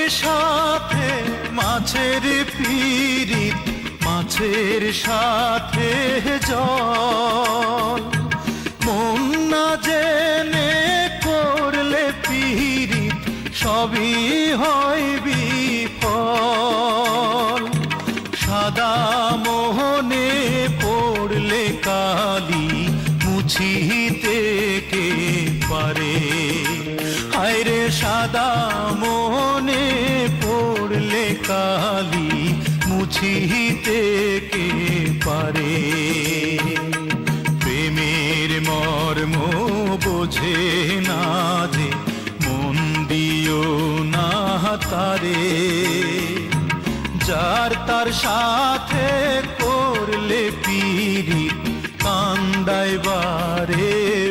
সাথে মাছের পিরিত, মাছের সাথে জল। মন না জেনে করলে পিরিত, সবই হয় বিফল। সাদা মোহনে পড়লে কালি, মুছিতে কে পারে? হায়রে সাদা মোহনে পড়লে কালি, মুছিতে কে পারে? প্রেমের মর্ম বোঝে না যে, মন দিও না তারে। যার তার সাথে করলে পিরিত, কান্দায় বারে